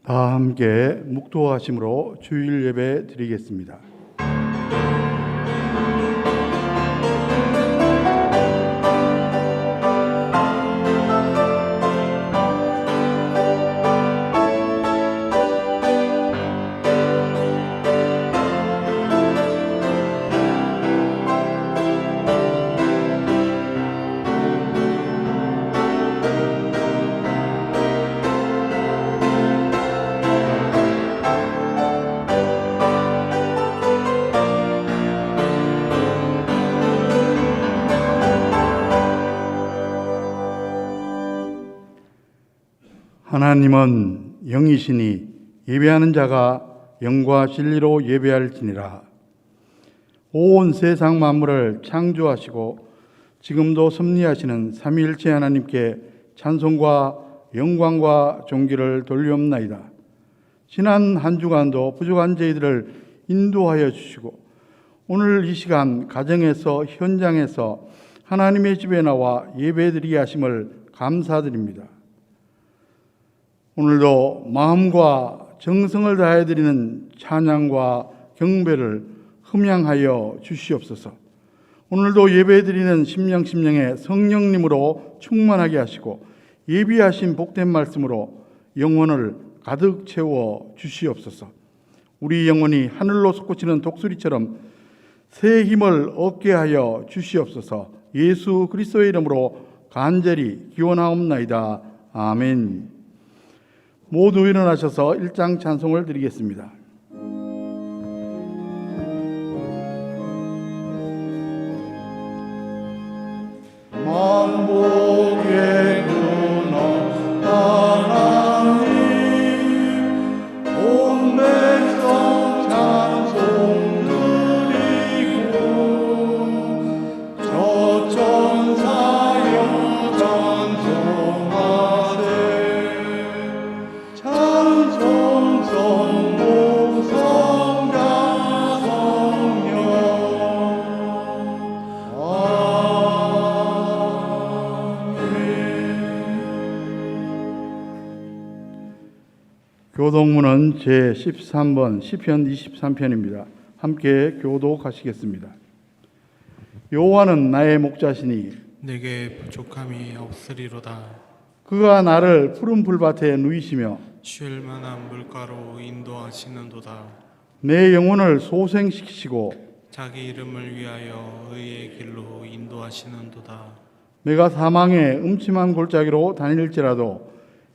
다 함께 묵도하심으로 주일 예배 드리겠습니다. 하나님은 영이시니 예배하는 자가 영과 진리로 예배할지니라. 온 세상 만물을 창조하시고 지금도 섭리하시는 삼위일체 하나님께 찬송과 영광과 존귀를 돌리옵나이다. 지난 한 주간도 부족한 저희들을 인도하여 주시고 오늘 이 시간 가정에서 현장에서 하나님의 집에 나와 예배드리게 하심을 감사드립니다. 오늘도 마음과 정성을 다해 드리는 찬양과 경배를 흠양하여 주시옵소서. 오늘도 예배드리는 심령의 성령님으로 충만하게 하시고 예비하신 복된 말씀으로 영혼을 가득 채워 주시옵소서. 우리 영혼이 하늘로 솟구치는 독수리처럼 새 힘을 얻게 하여 주시옵소서. 예수 그리스도의 이름으로 간절히 기원하옵나이다. 아멘. 모두 일어나셔서 1장 찬송을 드리겠습니다. 만복의 근원 하나님 온 백성 찬송 드리고 저 천사여 찬송하세 찬송 성복 성자 성령 교독문은 제13번 시편 23편입니다. 함께 교독하시겠습니다. 여호와는 나의 목자시니 내게 부족함이 없으리로다. 그가 나를 푸른 풀밭에 누이시며 쉴 만한 물가로 인도하시는도다. 내 영혼을 소생시키시고 자기 이름을 위하여 의의 길로 인도하시는도다. 내가 사망의 음침한 골짜기로 다닐지라도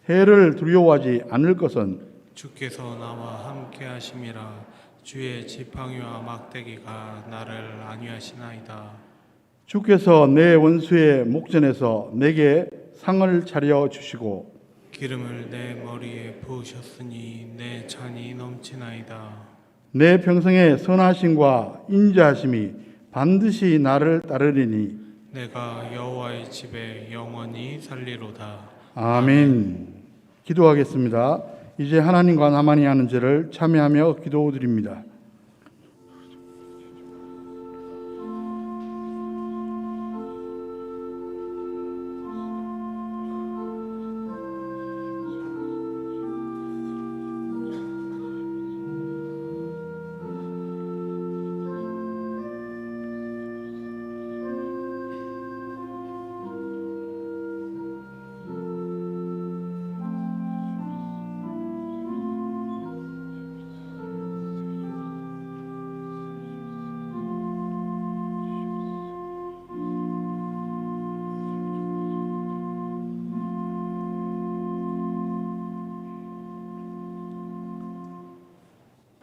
해를 두려워하지 않을 것은 주께서 나와 함께 하심이라. 주의 지팡이와 막대기가 나를 안위하시나이다. 주께서 내 원수의 목전에서 내게 상을 차려 주시고 기름을 내 머리에 부으셨으니 내 잔이 넘치나이다. 내 평생의 선하심과 인자하심이 반드시 나를 따르리니 내가 여호와의 집에 영원히 살리로다. 아멘. 기도하겠습니다. 이제 하나님과 나만이 하는 죄를 참여하며 기도드립니다.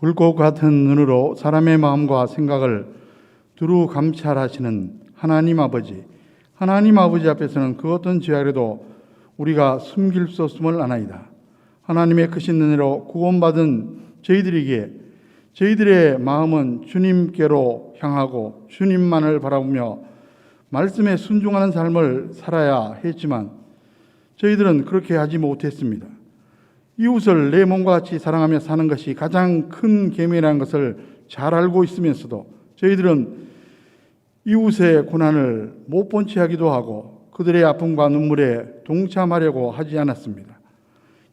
불꽃 같은 눈으로 사람의 마음과 생각을 두루 감찰하시는 하나님 아버지 앞에서는 그 어떤 죄악에도 우리가 숨길 수 없음을 아나이다. 하나님의 크신 은혜로 구원받은 저희들에게 저희들의 마음은 주님께로 향하고 주님만을 바라보며 말씀에 순종하는 삶을 살아야 했지만 저희들은 그렇게 하지 못했습니다. 이웃을 내 몸과 같이 사랑하며 사는 것이 가장 큰 계명이라는 것을 잘 알고 있으면서도 저희들은 이웃의 고난을 못 본 채 하기도 하고 그들의 아픔과 눈물에 동참하려고 하지 않았습니다.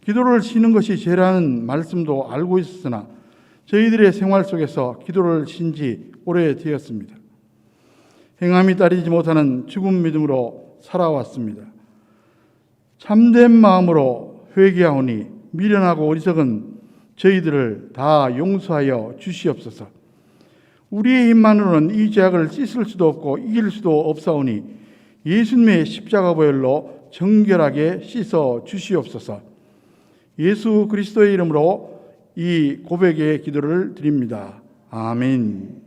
기도를 쉬는 것이 죄라는 말씀도 알고 있었으나 저희들의 생활 속에서 기도를 쉰 지 오래되었습니다. 행함이 따르지 못하는 죽은 믿음으로 살아왔습니다. 참된 마음으로 회개하오니 미련하고 어리석은 저희들을 다 용서하여 주시옵소서. 우리의 힘만으로는 이 죄악을 씻을 수도 없고 이길 수도 없사오니 예수님의 십자가 보혈로 정결하게 씻어 주시옵소서. 예수 그리스도의 이름으로 이 고백의 기도를 드립니다. 아멘.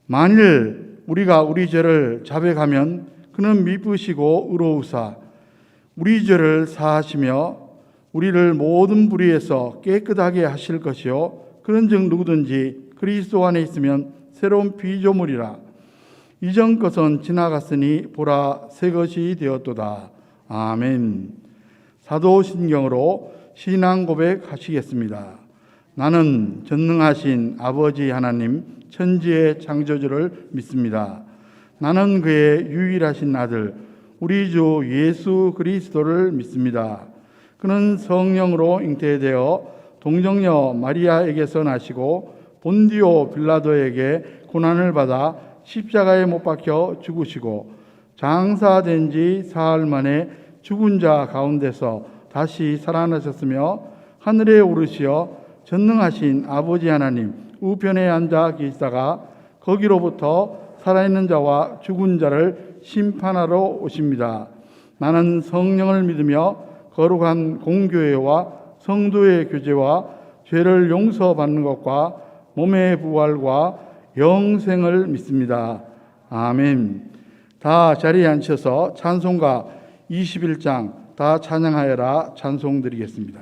만일 우리가 우리 죄를 자백하면 그는 미쁘시고 의로우사 우리 죄를 사하시며 우리를 모든 불의에서 깨끗하게 하실 것이요 그런즉 누구든지 그리스도 안에 있으면 새로운 피조물이라 이전 것은 지나갔으니 보라 새 것이 되었도다. 아멘. 사도신경으로 신앙 고백하시겠습니다. 나는 전능하신 아버지 하나님 천지의 창조주를 믿습니다. 나는 그의 유일하신 아들 우리 주 예수 그리스도를 믿습니다. 그는 성령으로 잉태되어 동정녀 마리아에게서 나시고 본디오 빌라도에게 고난을 받아 십자가에 못 박혀 죽으시고 장사된 지 사흘 만에 죽은 자 가운데서 다시 살아나셨으며 하늘에 오르시어 전능하신 아버지 하나님 우편에 앉아 계시다가 거기로부터 살아있는 자와 죽은 자를 심판하러 오십니다. 나는 성령을 믿으며 거룩한 공교회와 성도의 교제와 죄를 용서받는 것과 몸의 부활과 영생을 믿습니다. 아멘. 다 자리에 앉혀서 찬송가 21장 다 찬양하여라 찬송 드리겠습니다.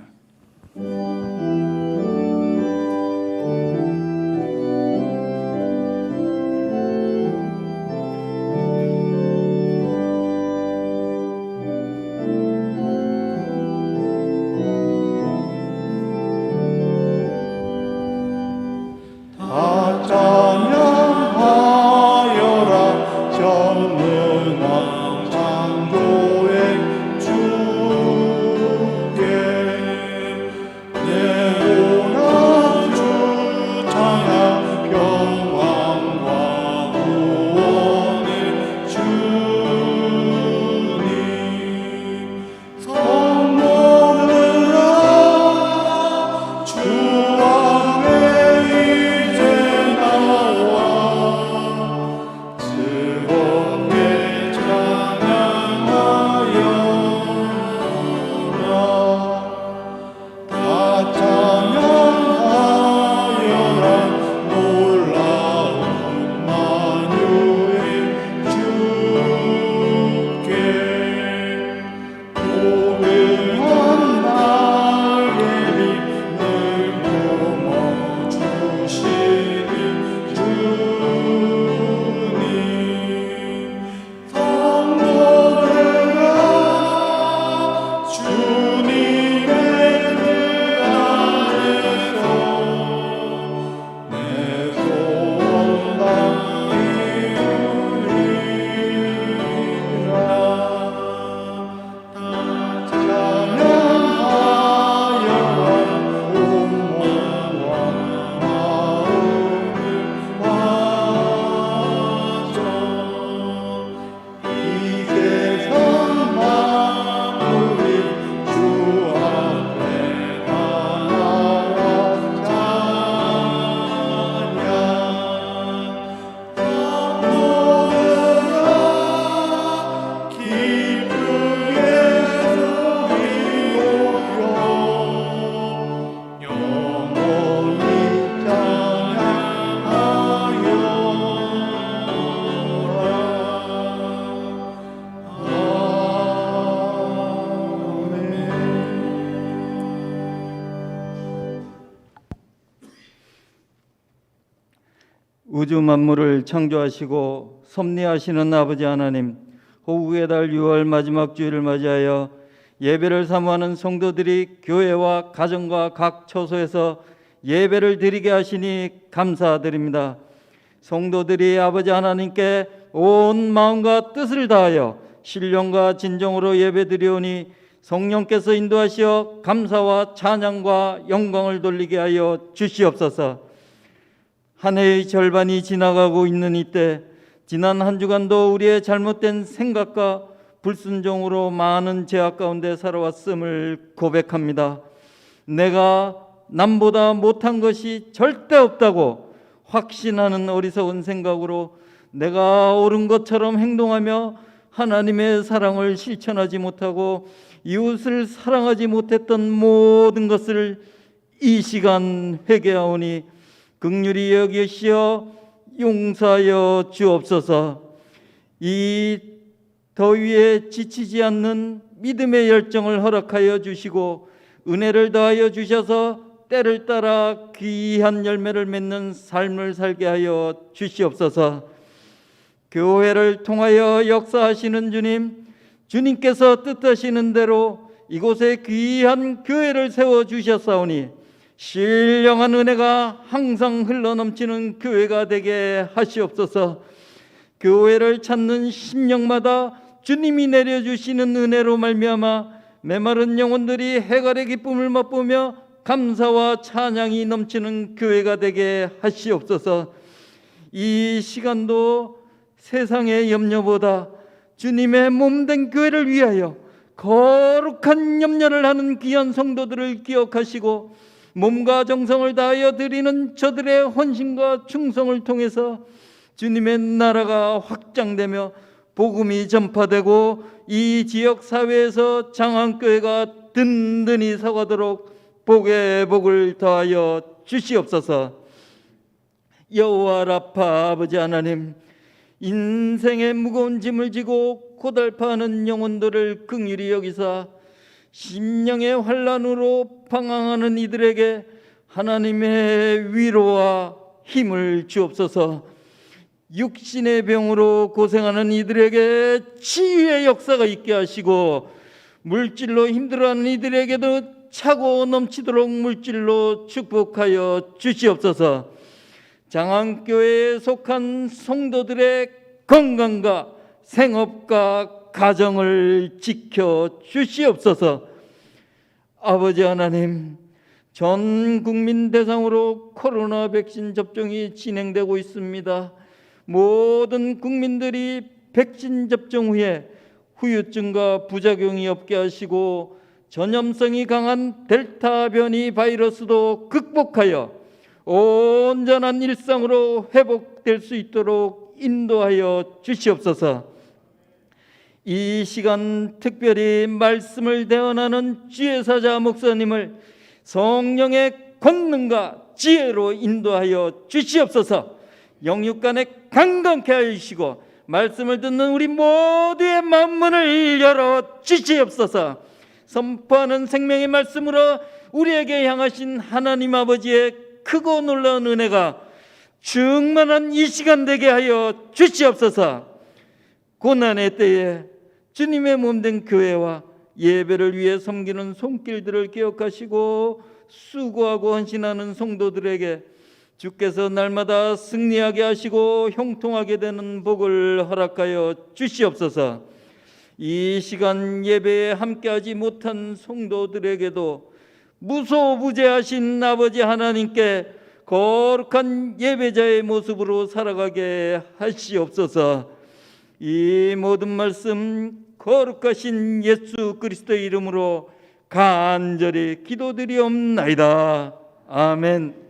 우주 만물을 창조하시고 섭리하시는 아버지 하나님, 호국의 달 6월 마지막 주일을 맞이하여 예배를 사모하는 성도들이 교회와 가정과 각 처소에서 예배를 드리게 하시니 감사드립니다. 성도들이 아버지 하나님께 온 마음과 뜻을 다하여 신령과 진정으로 예배드리오니 성령께서 인도하시어 감사와 찬양과 영광을 돌리게 하여 주시옵소서. 한 해의 절반이 지나가고 있는 이때 지난 한 주간도 우리의 잘못된 생각과 불순종으로 많은 죄악 가운데 살아왔음을 고백합니다. 내가 남보다 못한 것이 절대 없다고 확신하는 어리석은 생각으로 내가 옳은 것처럼 행동하며 하나님의 사랑을 실천하지 못하고 이웃을 사랑하지 못했던 모든 것을 이 시간 회개하오니 긍휼히 여기시어 용서하여 주옵소서. 이 더위에 지치지 않는 믿음의 열정을 허락하여 주시고 은혜를 더하여 주셔서 때를 따라 귀한 열매를 맺는 삶을 살게 하여 주시옵소서. 교회를 통하여 역사하시는 주님, 주님께서 뜻하시는 대로 이곳에 귀한 교회를 세워주셨사오니 신령한 은혜가 항상 흘러넘치는 교회가 되게 하시옵소서. 교회를 찾는 심령마다 주님이 내려주시는 은혜로 말미암아 메마른 영혼들이 해갈의 기쁨을 맛보며 감사와 찬양이 넘치는 교회가 되게 하시옵소서. 이 시간도 세상의 염려보다 주님의 몸된 교회를 위하여 거룩한 염려를 하는 귀한 성도들을 기억하시고 몸과 정성을 다하여 드리는 저들의 헌신과 충성을 통해서 주님의 나라가 확장되며 복음이 전파되고 이 지역 사회에서 장안교회가 든든히 서가도록 복의 복을 더하여 주시옵소서. 여호와 라파 아버지 하나님, 인생의 무거운 짐을 지고 고달파하는 영혼들을 긍휼히 여기사 심령의 환난으로 방황하는 이들에게 하나님의 위로와 힘을 주옵소서. 육신의 병으로 고생하는 이들에게 치유의 역사가 있게 하시고 물질로 힘들어하는 이들에게도 차고 넘치도록 물질로 축복하여 주시옵소서. 장안교회에 속한 성도들의 건강과 생업과 가정을 지켜 주시옵소서. 아버지 하나님, 전 국민 대상으로 코로나 백신 접종이 진행되고 있습니다. 모든 국민들이 백신 접종 후에 후유증과 부작용이 없게 하시고 전염성이 강한 델타 변이 바이러스도 극복하여 온전한 일상으로 회복될 수 있도록 인도하여 주시옵소서. 이 시간 특별히 말씀을 대언하는 주의 사자 목사님을 성령의 권능과 지혜로 인도하여 주시옵소서. 영육간에 강건케 하여 주시고 말씀을 듣는 우리 모두의 마음문을 열어 주시옵소서. 선포하는 생명의 말씀으로 우리에게 향하신 하나님 아버지의 크고 놀라운 은혜가 충만한 이 시간 되게 하여 주시옵소서. 고난의 때에 주님의 몸된 교회와 예배를 위해 섬기는 손길들을 기억하시고 수고하고 헌신하는 성도들에게 주께서 날마다 승리하게 하시고 형통하게 되는 복을 허락하여 주시옵소서. 이 시간 예배에 함께하지 못한 성도들에게도 무소부재하신 아버지 하나님께 거룩한 예배자의 모습으로 살아가게 하시옵소서. 이 모든 말씀 거룩하신 예수 그리스도의 이름으로 간절히 기도드리옵나이다. 아멘.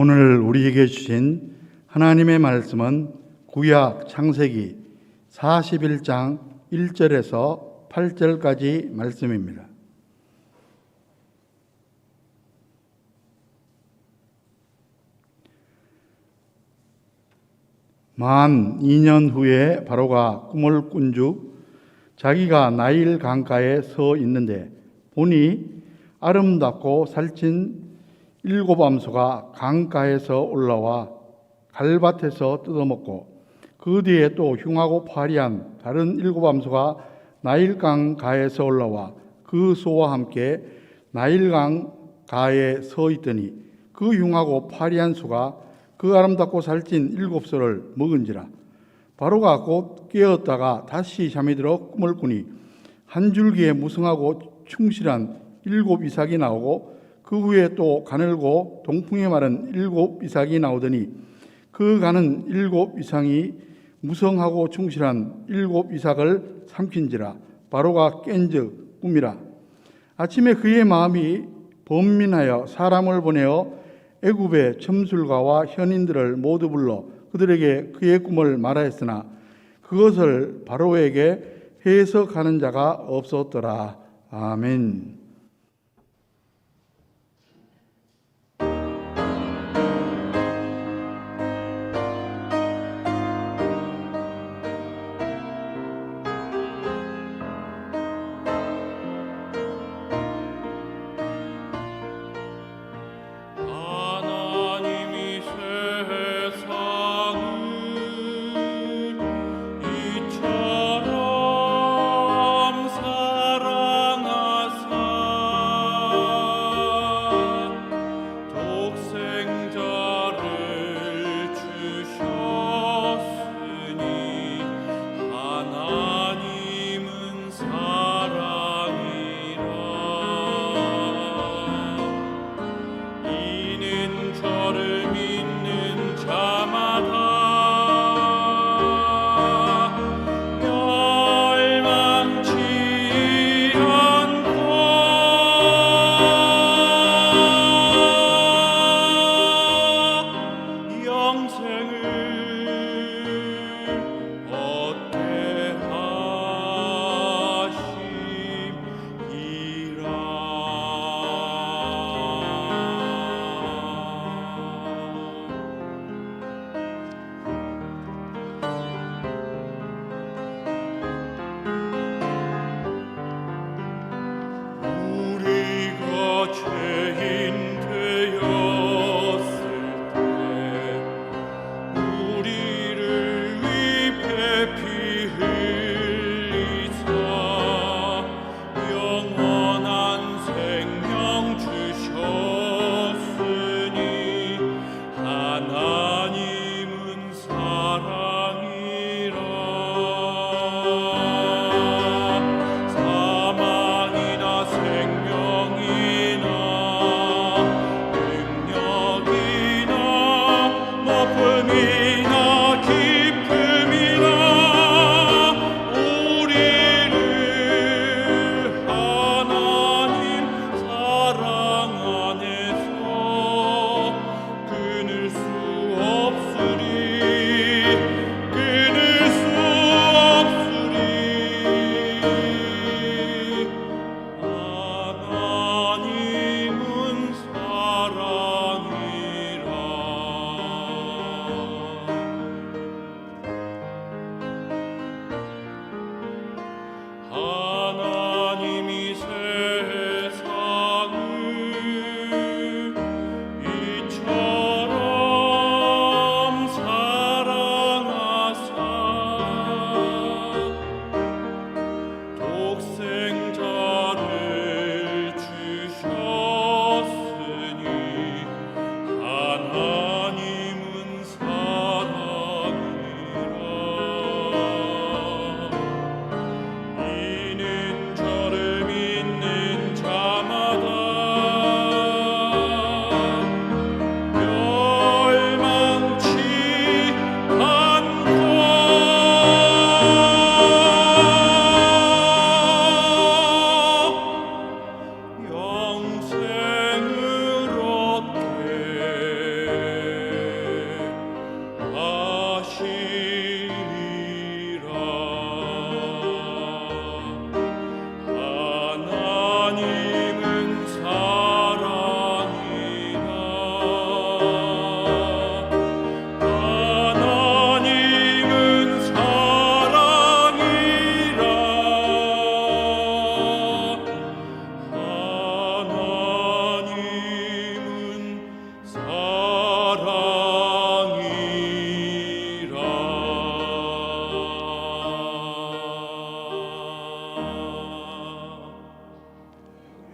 오늘 우리에게 주신 하나님의 말씀은 구약 창세기 41장 1절에서 8절까지 말씀입니다. 만 2년 후에 바로가 꿈을 꾼즉 자기가 나일 강가에 서 있는데 보니 아름답고 살찐 7 암소가 강가에서 올라와 갈밭에서 뜯어먹고 그 뒤에 또 흉하고 파리한 다른 7 암소가 나일강 가에서 올라와 그 소와 함께 나일강 가에 서 있더니 그 흉하고 파리한 소가 그 아름답고 살찐 7 소를 먹은지라. 바로가 곧 깨었다가 다시 잠이 들어 꿈을 꾸니 한 줄기에 무성하고 충실한 7 이삭이 나오고 그 후에 또 가늘고 동풍에 마른 7 이삭이 나오더니 그 가는 7 이상이 무성하고 충실한 7 이삭을 삼킨지라. 바로가 깬즉 꿈이라. 아침에 그의 마음이 번민하여 사람을 보내어 애굽의 점술가와 현인들을 모두 불러 그들에게 그의 꿈을 말하였으나 그것을 바로에게 해석하는 자가 없었더라. 아멘. 하나님이 세상을 이처럼 사랑하사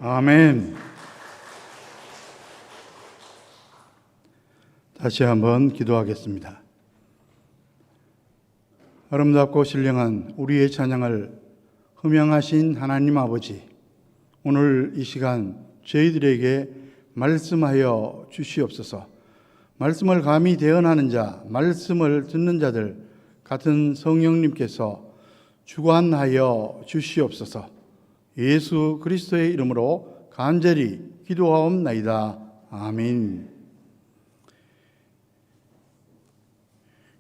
아멘. 다시 한번 기도하겠습니다. 아름답고 신령한 우리의 찬양을 흠양하신 하나님 아버지, 오늘 이 시간 저희들에게 말씀하여 주시옵소서. 말씀을 감히 대언하는 자, 말씀을 듣는 자들 같은 성령님께서 주관하여 주시옵소서. 예수 그리스도의 이름으로 간절히 기도하옵나이다. 아멘.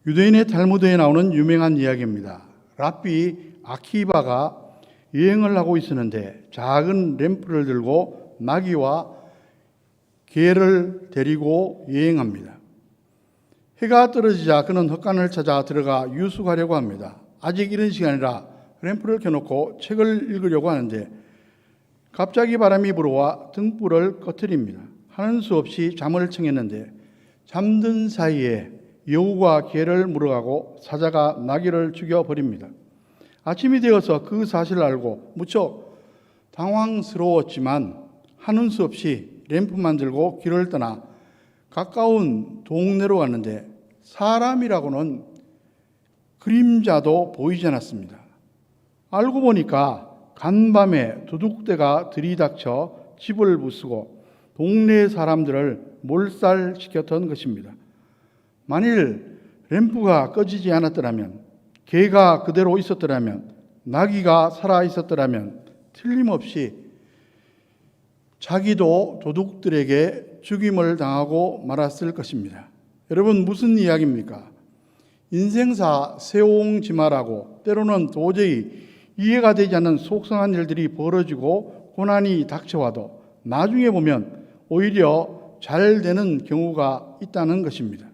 유대인의 탈무드에 나오는 유명한 이야기입니다. 랍비 아키바가 여행을 하고 있었는데 작은 램프를 들고 나귀와 개를 데리고 여행합니다. 해가 떨어지자 그는 헛간을 찾아 들어가 유숙하려고 합니다. 아직 이른 시간이라 램프를 켜놓고 책을 읽으려고 하는데 갑자기 바람이 불어와 등불을 꺼트립니다. 하는 수 없이 잠을 청했는데 잠든 사이에 여우가 개를 물어가고 사자가 나귀를 죽여버립니다. 아침이 되어서 그 사실을 알고 무척 당황스러웠지만 하는 수 없이 램프만 들고 길을 떠나 가까운 동네로 갔는데 사람이라고는 그림자도 보이지 않았습니다. 알고 보니까 간밤에 도둑대가 들이닥쳐 집을 부수고 동네 사람들을 몰살시켰던 것입니다. 만일 램프가 꺼지지 않았더라면, 개가 그대로 있었더라면, 나귀가 살아 있었더라면 틀림없이 자기도 도둑들에게 죽임을 당하고 말았을 것입니다. 여러분, 무슨 이야기입니까? 인생사 세옹지마라고 때로는 도저히 이해가 되지 않는 속상한 일들이 벌어지고 고난이 닥쳐와도 나중에 보면 오히려 잘 되는 경우가 있다는 것입니다.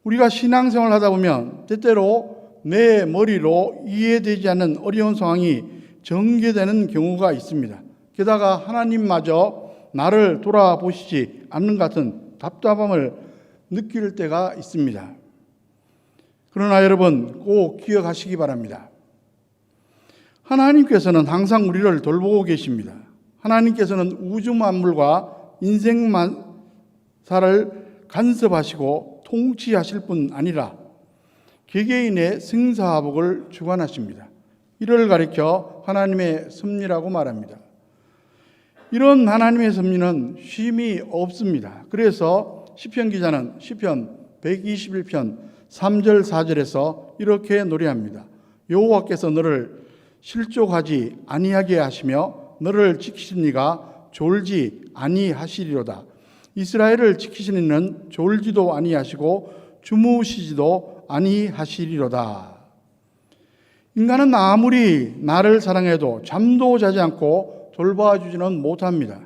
우리가 신앙생활을 하다 보면 때때로 내 머리로 이해되지 않는 어려운 상황이 전개되는 경우가 있습니다. 게다가 하나님마저 나를 돌아보시지 않는 것 같은 답답함을 느낄 때가 있습니다. 그러나 여러분 꼭 기억하시기 바랍니다. 하나님께서는 항상 우리를 돌보고 계십니다. 하나님께서는 우주 만물과 인생 만사를 간섭하시고 통치하실 뿐 아니라 개개인의 생사복을 주관하십니다. 이를 가리켜 하나님의 섭리라고 말합니다. 이런 하나님의 섭리는 쉼이 없습니다. 그래서 시편 기자는 시편 121편 3절 4절에서 이렇게 노래합니다. 여호와께서 너를 실족하지 아니하게 하시며 너를 지키신 이가 졸지 아니하시리로다. 이스라엘을 지키시는 이는 졸지도 아니하시고 주무시지도 아니하시리로다. 인간은 아무리 나를 사랑해도 잠도 자지 않고 돌봐주지는 못합니다.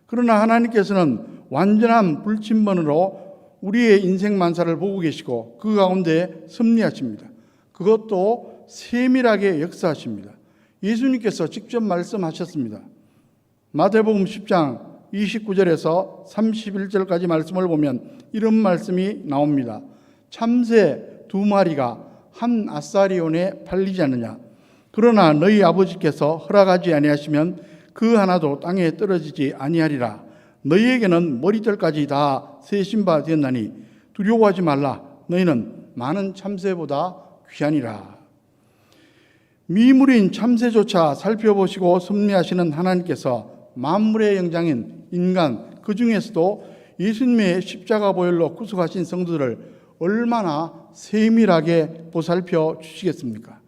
그러나 하나님께서는 완전한 불침번으로 우리의 인생 만사를 보고 계시고 그 가운데 섭리하십니다. 그것도 세밀하게 역사하십니다. 예수님께서 직접 말씀하셨습니다. 마태복음 10장 29절에서 31절까지 말씀을 보면 이런 말씀이 나옵니다. 참새 2마리가 한 아사리온에 팔리지 않느냐. 그러나 너희 아버지께서 허락하지 아니하시면 그 하나도 땅에 떨어지지 아니하리라. 너희에게는 머리털까지 다 세신 바 되었나니 두려워하지 말라. 너희는 많은 참새보다 귀하니라. 미물인 참새조차 살펴보시고 섭리하시는 하나님께서 만물의 영장인 인간, 그 중에서도 예수님의 십자가 보혈로 구속하신 성도들을 얼마나 세밀하게 보살펴 주시겠습니까?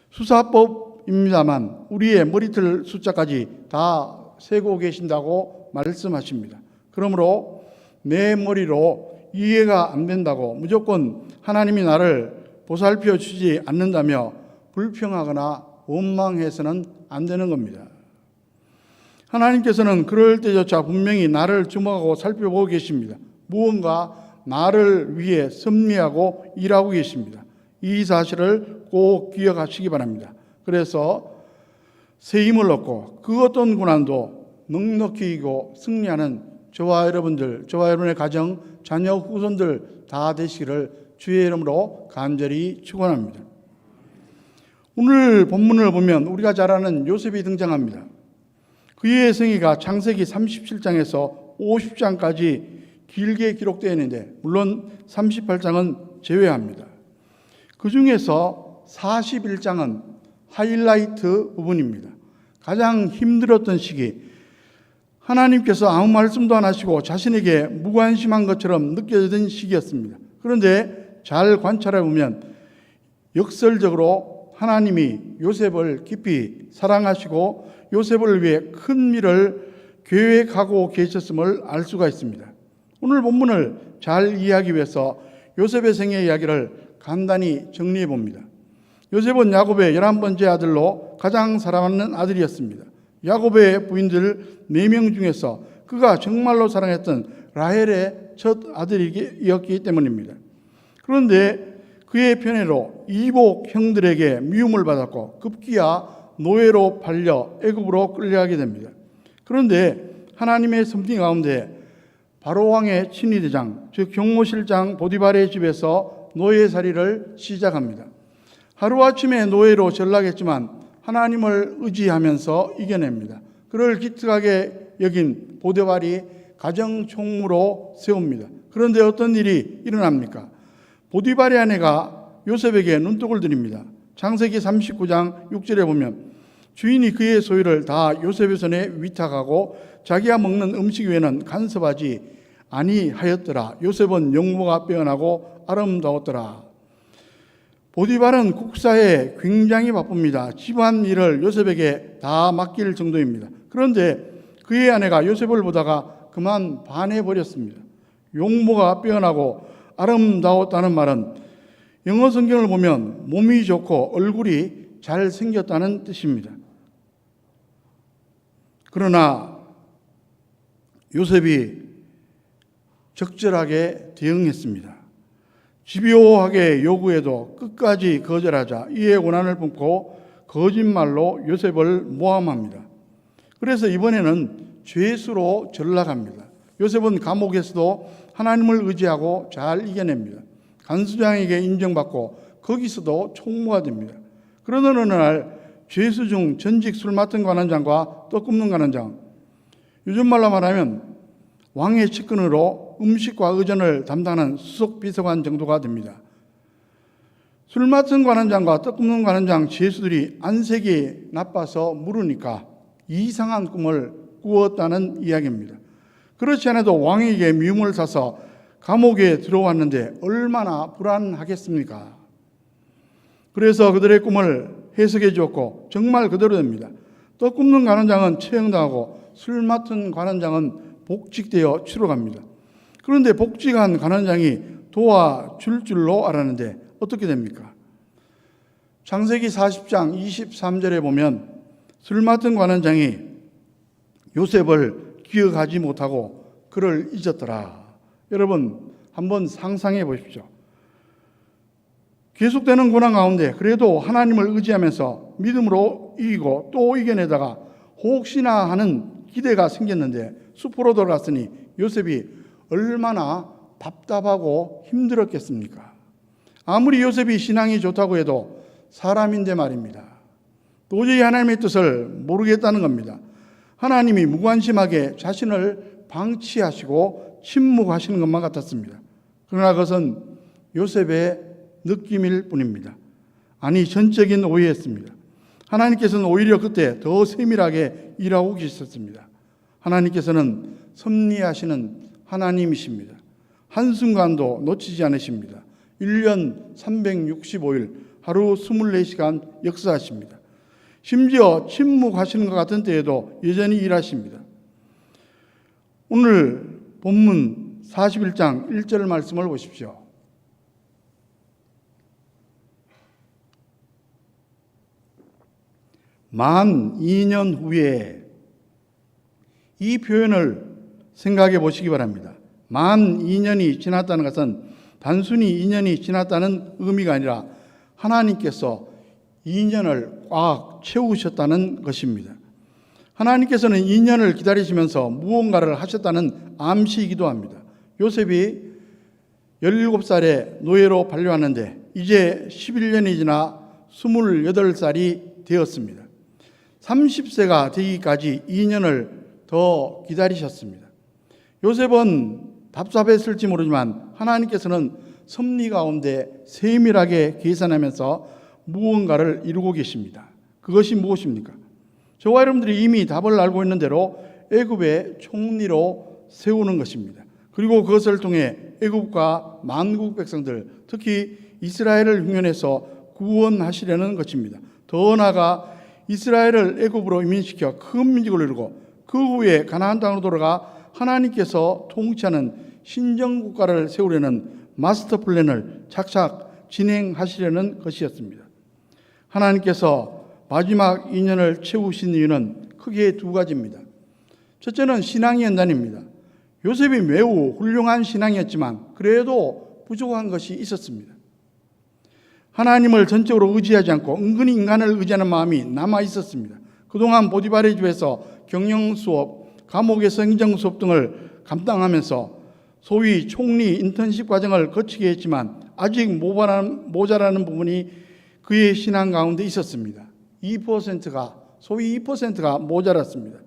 수사법입니다만 우리의 머리털 숫자까지 다 세고 계신다고 말씀하십니다. 그러므로 내 머리로 이해가 안 된다고 무조건 하나님이 나를 보살펴 주지 않는다며 불평하거나 원망해서는 안 되는 겁니다. 하나님께서는 그럴 때조차 분명히 나를 주목하고 살펴보고 계십니다. 무언가 나를 위해 섭리하고 일하고 계십니다. 이 사실을 꼭 기억하시기 바랍니다. 그래서 새 힘을 얻고 그 어떤 고난도 넉넉히 이기고 승리하는 저와 여러분들, 저와 여러분의 가정, 자녀, 후손들 다 되시기를 주의 이름으로 간절히 축원합니다. 오늘 본문을 보면 우리가 잘 아는 요셉이 등장합니다. 그의 생애가 창세기 37장에서 50장까지 길게 기록되어 있는데 물론 38장은 제외합니다. 그 중에서 41장은 하이라이트 부분입니다. 가장 힘들었던 시기, 하나님께서 아무 말씀도 안 하시고 자신에게 무관심한 것처럼 느껴지던 시기였습니다. 그런데 잘 관찰해 보면 역설적으로 하나님이 요셉을 깊이 사랑하시고 요셉을 위해 큰 일을 계획하고 계셨음을 알 수가 있습니다. 오늘 본문을 잘 이해하기 위해서 요셉의 생애 이야기를 간단히 정리해 봅니다. 요셉은 야곱의 11번째 아들로 가장 사랑하는 아들이었습니다. 야곱의 부인들 4명 중에서 그가 정말로 사랑했던 라헬의 첫 아들이었기 때문입니다. 그런데 그의 편애로 이복 형들에게 미움을 받았고 급기야 노예로 팔려 애굽으로 끌려가게 됩니다. 그런데 하나님의 섭리 가운데 바로왕의 친위대장, 즉 경호실장 보디발의 집에서 노예살이를 시작합니다. 하루아침에 노예로 전락했지만 하나님을 의지하면서 이겨냅니다. 그를 기특하게 여긴 보디발이 가정총무로 세웁니다. 그런데 어떤 일이 일어납니까? 보디발의 아내가 요셉에게 눈독을 들입니다. 창세기 39장 6절에 보면 주인이 그의 소유를 다 요셉의 손에 위탁하고 자기가 먹는 음식 외에는 간섭하지 아니하였더라. 요셉은 용모가 빼어나고 아름다웠더라. 보디발은 국사에 굉장히 바쁩니다. 집안 일을 요셉에게 다 맡길 정도입니다. 그런데 그의 아내가 요셉을 보다가 그만 반해버렸습니다. 용모가 빼어나고 아름다웠다는 말은 영어 성경을 보면 몸이 좋고 얼굴이 잘생겼다는 뜻입니다. 그러나 요셉이 적절하게 대응했습니다. 집요하게 요구해도 끝까지 거절하자 이에 고난을 품고 거짓말로 요셉을 모함합니다. 그래서 이번에는 죄수로 전락합니다. 요셉은 감옥에서도 하나님을 의지하고 잘 이겨냅니다. 간수장에게 인정받고 거기서도 총무가 됩니다. 그러던 어느 날 죄수 중 전직 술 맡은 관원장과 떡 굽는 관원장, 요즘 말로 말하면 왕의 측근으로 음식과 의전을 담당하는 수석 비서관 정도가 됩니다. 술 맡은 관원장과 떡 굽는 관원장 죄수들이 안색이 나빠서 물으니까 이상한 꿈을 꾸었다는 이야기입니다. 그렇지 않아도 왕에게 미움을 사서 감옥에 들어왔는데 얼마나 불안하겠습니까? 그래서 그들의 꿈을 해석해 주었고 정말 그대로 됩니다. 떡 굽는 관원장은 처형당하고 술 맡은 관원장은 복직되어 추록합니다. 그런데 복직한 관원장이 도와줄 줄로 알았는데 어떻게 됩니까? 창세기 40장 23절에 보면 술 맡은 관원장이 요셉을 기억하지 못하고 그를 잊었더라. 여러분 한번 상상해 보십시오. 계속되는 고난 가운데 그래도 하나님을 의지하면서 믿음으로 이기고 또 이겨내다가 혹시나 하는 기대가 생겼는데 숲으로 돌아갔으니 요셉이 얼마나 답답하고 힘들었겠습니까? 아무리 요셉이 신앙이 좋다고 해도 사람인데 말입니다. 도저히 하나님의 뜻을 모르겠다는 겁니다. 하나님이 무관심하게 자신을 방치하시고 침묵하시는 것만 같았습니다. 그러나 그것은 요셉의 느낌일 뿐입니다. 아니 전적인 오해였습니다. 하나님께서는 오히려 그때 더 세밀하게 일하고 계셨습니다. 하나님께서는 섭리하시는 하나님이십니다. 한순간도 놓치지 않으십니다. 1년 365일 하루 24시간 역사하십니다. 심지어 침묵하시는 것 같은 때에도 여전히 일하십니다. 오늘 본문 41장 1절 말씀을 보십시오. 만 2년 후에, 이 표현을 생각해 보시기 바랍니다. 만 2년이 지났다는 것은 단순히 2년이 지났다는 의미가 아니라 하나님께서 2년을 꽉 채우셨다는 것입니다. 하나님께서는 2년을 기다리시면서 무언가를 하셨다는 암시이기도 합니다. 요셉이 17살에 노예로 팔려왔는데 이제 11년이 지나 28살이 되었습니다. 30세가 되기까지 2년을 더 기다리셨습니다. 요셉은 답답했을지 모르지만 하나님께서는 섭리 가운데 세밀하게 계산하면서 무언가를 이루고 계십니다. 그것이 무엇입니까? 저와 여러분들이 이미 답을 알고 있는 대로 애굽의 총리로 세우는 것입니다. 그리고 그것을 통해 애굽과 만국 백성들, 특히 이스라엘을 흉년해서 구원하시려는 것입니다. 더 나아가 이스라엘을 애굽으로 이민시켜 큰 민족을 이루고 그 후에 가나안 땅으로 돌아가 하나님께서 통치하는 신정국가를 세우려는 마스터 플랜을 착착 진행하시려는 것이었습니다. 하나님께서 마지막 2년을 채우신 이유는 크게 두 가지입니다. 첫째는 신앙의 연단입니다. 요셉이 매우 훌륭한 신앙이었지만 그래도 부족한 것이 있었습니다. 하나님을 전적으로 의지하지 않고 은근히 인간을 의지하는 마음이 남아 있었습니다. 그동안 보디발의 집에서 경영 수업, 감옥에서 행정 수업 등을 감당하면서 소위 총리 인턴십 과정을 거치게 했지만 아직 모자라는 부분이 그의 신앙 가운데 있었습니다. 2%가 소위 2%가 모자랐습니다.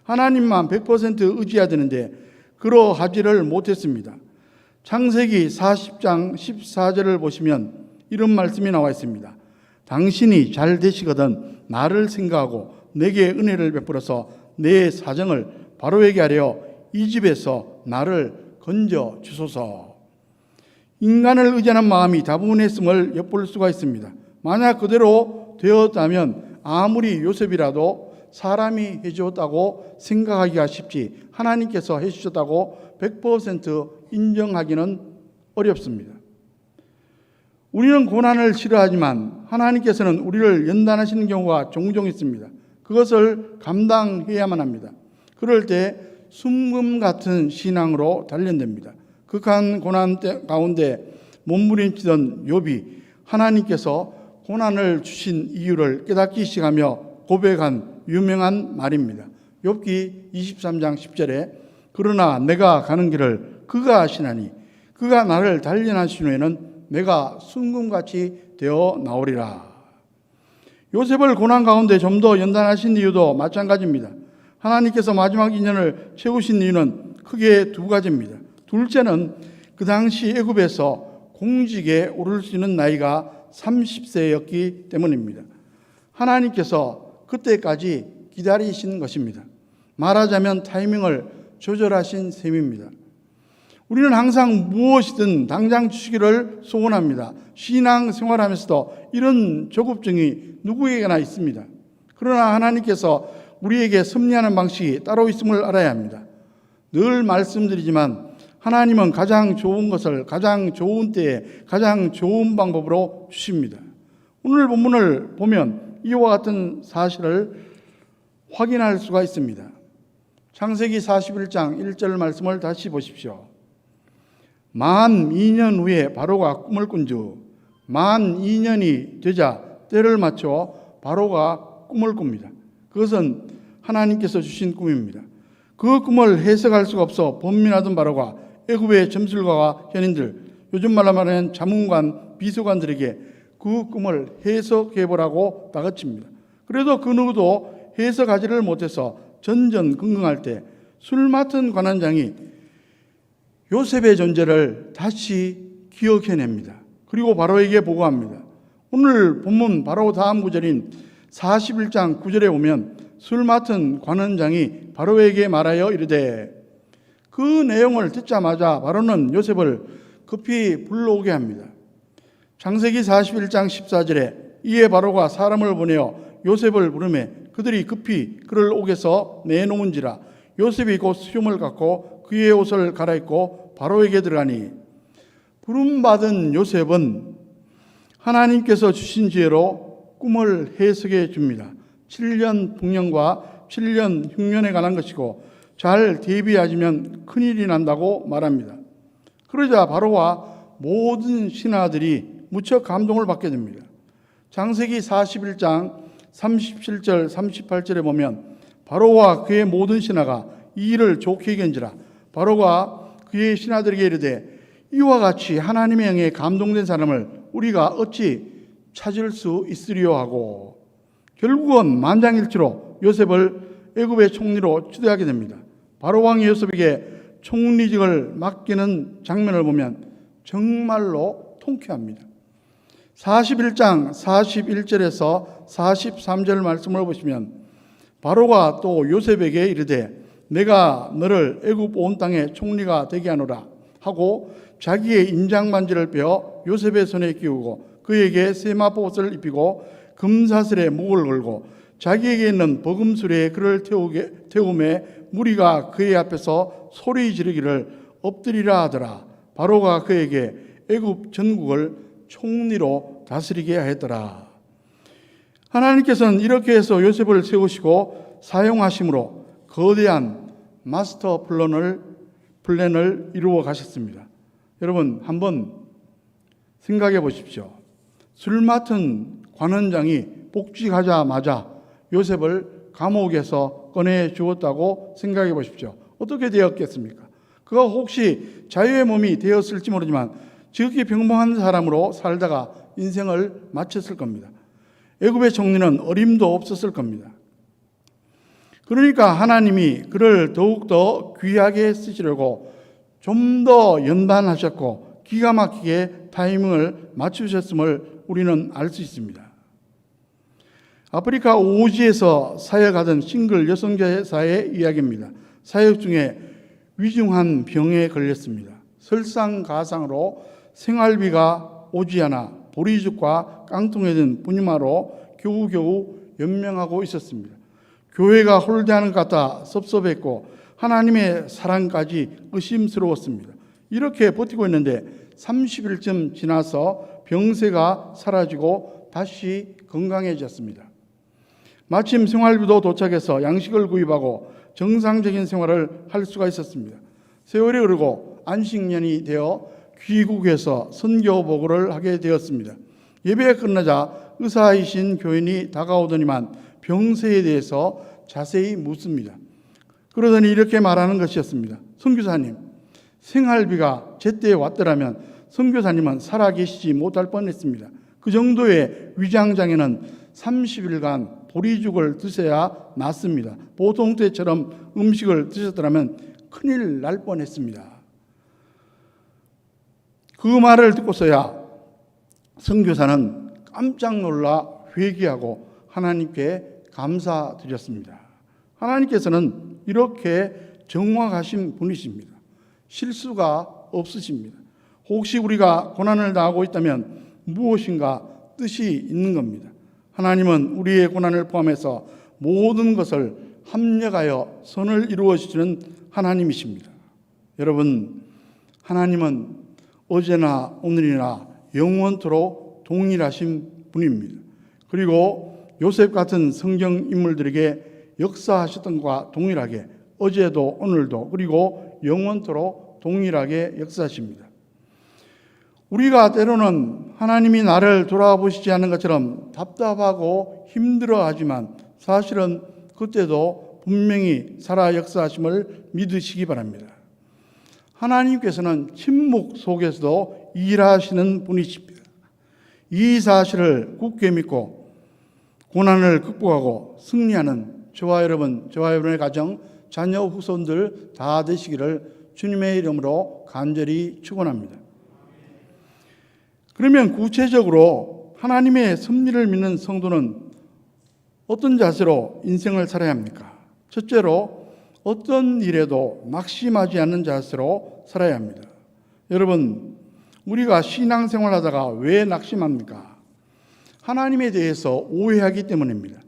하나님만 100% 의지해야 되는데 그러하지를 못했습니다. 창세기 40장 14절을 보시면 이런 말씀이 나와 있습니다. 당신이 잘 되시거든 나를 생각하고 내게 은혜를 베풀어서 내 사정을 바로에게 하려 이 집에서 나를 건져 주소서. 인간을 의지하는 마음이 다분했음을 엿볼 수가 있습니다. 만약 그대로 되었다면 아무리 요셉이라도 사람이 해주었다고 생각하기가 쉽지 하나님께서 해주셨다고 100% 인정하기는 어렵습니다. 우리는 고난을 싫어하지만 하나님께서는 우리를 연단하시는 경우가 종종 있습니다. 그것을 감당해야만 합니다. 그럴 때 숨금 같은 신앙으로 단련됩니다. 극한 고난 가운데 몸부림치던 욥이 하나님께서 고난을 주신 이유를 깨닫기 시작하며 고백한 유명한 말입니다. 욥기 23장 10절에 그러나 내가 가는 길을 그가 아시나니 그가 나를 단련하신 후에는 내가 순금같이 되어 나오리라. 요셉을 고난 가운데 좀 더 연단하신 이유도 마찬가지입니다. 하나님께서 마지막 2년을 채우신 이유는 크게 두 가지입니다. 둘째는 그 당시 애굽에서 공직에 오를 수 있는 나이가 30세였기 때문입니다. 하나님께서 그때까지 기다리신 것입니다. 말하자면 타이밍을 조절하신 셈입니다. 우리는 항상 무엇이든 당장 주시기를 소원합니다. 신앙 생활하면서도 이런 조급증이 누구에게나 있습니다. 그러나 하나님께서 우리에게 섭리하는 방식이 따로 있음을 알아야 합니다. 늘 말씀드리지만 하나님은 가장 좋은 것을 가장 좋은 때에 가장 좋은 방법으로 주십니다. 오늘 본문을 보면 이와 같은 사실을 확인할 수가 있습니다. 창세기 41장 1절 말씀을 다시 보십시오. 만 2년 후에 바로가 꿈을 꾼즉 만 2년이 되자 때를 맞춰 바로가 꿈을 꿉니다. 그것은 하나님께서 주신 꿈입니다. 그 꿈을 해석할 수가 없어 번민하던 바로가 애굽의 점술가와 현인들, 요즘 말로 말하는 자문관, 비서관들에게 그 꿈을 해석해보라고 다그칩니다. 그래도 그 누구도 해석하지를 못해서 전전긍긍할 때 술 맡은 관원장이 요셉의 존재를 다시 기억해냅니다. 그리고 바로에게 보고합니다. 오늘 본문 바로 다음 구절인 41장 9절에 보면 술 맡은 관원장이 바로에게 말하여 이르되 그 내용을 듣자마자 바로는 요셉을 급히 불러오게 합니다. 창세기 41장 14절에 이에 바로가 사람을 보내어 요셉을 부르매 그들이 급히 그를 옥에서 내놓은지라 요셉이 곧 수염을 갖고 그의 옷을 갈아입고 바로에게 들어가니 부름받은 요셉은 하나님께서 주신 지혜로 꿈을 해석해 줍니다. 7년 풍년과 7년 흉년에 관한 것이고 잘 대비하시면 큰일이 난다고 말합니다. 그러자 바로와 모든 신하들이 무척 감동을 받게 됩니다. 창세기 41장 37절 38절에 보면 바로와 그의 모든 신하가 이 일을 좋게 여긴지라 바로가 그의 신하들에게 이르되 이와 같이 하나님의 영에 감동된 사람을 우리가 어찌 찾을 수 있으리요 하고 결국은 만장일치로 요셉을 애굽의 총리로 추대하게 됩니다. 바로 왕이 요셉에게 총리직을 맡기는 장면을 보면 정말로 통쾌합니다. 41장 41절에서 43절 말씀을 보시면 바로가 또 요셉에게 이르되 내가 너를 애굽 온 땅의 총리가 되게 하노라 하고 자기의 인장반지를 빼어 요셉의 손에 끼우고 그에게 세마포옷을 입히고 금사슬에 목을 걸고 자기에게 있는 버금수레에 그를 태우매 무리가 그의 앞에서 소리 지르기를 엎드리라 하더라. 바로가 그에게 애굽 전국을 총리로 다스리게 하였더라. 하나님께서는 이렇게 해서 요셉을 세우시고 사용하심으로 거대한 마스터 플랜을 이루어 가셨습니다. 여러분 한번 생각해 보십시오. 술 맡은 관원장이 복직하자마자 요셉을 감옥에서 꺼내 주었다고 생각해 보십시오. 어떻게 되었겠습니까? 그가 혹시 자유의 몸이 되었을지 모르지만 지극히 평범한 사람으로 살다가 인생을 마쳤을 겁니다. 애굽의 총리는 어림도 없었을 겁니다. 그러니까 하나님이 그를 더욱더 귀하게 쓰시려고 좀 더 연단하셨고 기가 막히게 타이밍을 맞추셨음을 우리는 알 수 있습니다. 아프리카 오지에서 사역하던 싱글 여성교사의 이야기입니다. 사역 중에 위중한 병에 걸렸습니다. 설상가상으로 생활비가 오지 않아 보리죽과 깡통에 든 분유마로 겨우겨우 연명하고 있었습니다. 교회가 홀대하는 것 같아 섭섭했고 하나님의 사랑까지 의심스러웠습니다. 이렇게 버티고 있는데 30일쯤 지나서 병세가 사라지고 다시 건강해졌습니다. 마침 생활비도 도착해서 양식을 구입하고 정상적인 생활을 할 수가 있었습니다. 세월이 흐르고 안식년이 되어 귀국해서 선교 보고를 하게 되었습니다. 예배가 끝나자 의사이신 교인이 다가오더니만 병세에 대해서 자세히 묻습니다. 그러더니 이렇게 말하는 것이었습니다. 선교사님, 생활비가 제때에 왔더라면 선교사님은 살아계시지 못할 뻔했습니다. 그 정도의 위장장애는 30일간 보리죽을 드셔야 낫습니다. 보통 때처럼 음식을 드셨더라면 큰일 날 뻔했습니다. 그 말을 듣고서야 선교사는 깜짝 놀라 회개하고 하나님께 감사드렸습니다. 하나님께서는 이렇게 정확하신 분이십니다. 실수가 없으십니다. 혹시 우리가 고난을 당하고 있다면 무엇인가 뜻이 있는 겁니다. 하나님은 우리의 고난을 포함해서 모든 것을 합력하여 선을 이루어 주시는 하나님이십니다. 여러분, 하나님은 어제나 오늘이나 영원토록 동일하신 분입니다. 그리고 요셉 같은 성경 인물들에게 역사하셨던 것과 동일하게 어제도 오늘도 그리고 영원토록 동일하게 역사하십니다. 우리가 때로는 하나님이 나를 돌아보시지 않는 것처럼 답답하고 힘들어하지만 사실은 그때도 분명히 살아 역사하심을 믿으시기 바랍니다. 하나님께서는 침묵 속에서도 일하시는 분이십니다. 이 사실을 굳게 믿고 고난을 극복하고 승리하는 저와 여러분의 가정, 자녀, 후손들 다 되시기를 주님의 이름으로 간절히 축원합니다. 그러면 구체적으로 하나님의 섭리를 믿는 성도는 어떤 자세로 인생을 살아야 합니까? 첫째로 어떤 일에도 낙심하지 않는 자세로 살아야 합니다. 여러분, 우리가 신앙생활 하다가 왜 낙심합니까? 하나님에 대해서 오해하기 때문입니다.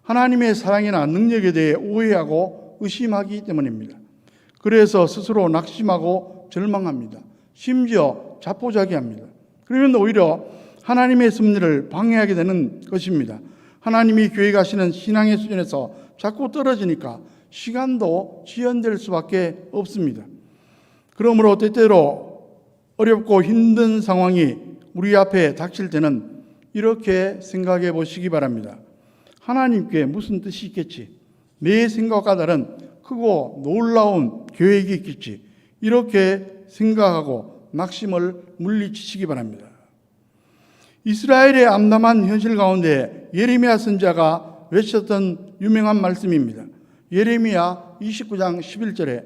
하나님의 사랑이나 능력에 대해 오해하고 의심하기 때문입니다. 그래서 스스로 낙심하고 절망합니다. 심지어 자포자기합니다. 그러면 오히려 하나님의 섭리를 방해하게 되는 것입니다. 하나님이 계획하시는 신앙의 수준에서 자꾸 떨어지니까 시간도 지연될 수밖에 없습니다. 그러므로 때때로 어렵고 힘든 상황이 우리 앞에 닥칠 때는 이렇게 생각해 보시기 바랍니다. 하나님께 무슨 뜻이 있겠지? 내 생각과 다른 크고 놀라운 계획이 있겠지? 이렇게 생각하고 낙심을 물리치시기 바랍니다. 이스라엘의 암담한 현실 가운데 예레미야 선지자가 외쳤던 유명한 말씀입니다. 예레미야 29장 11절에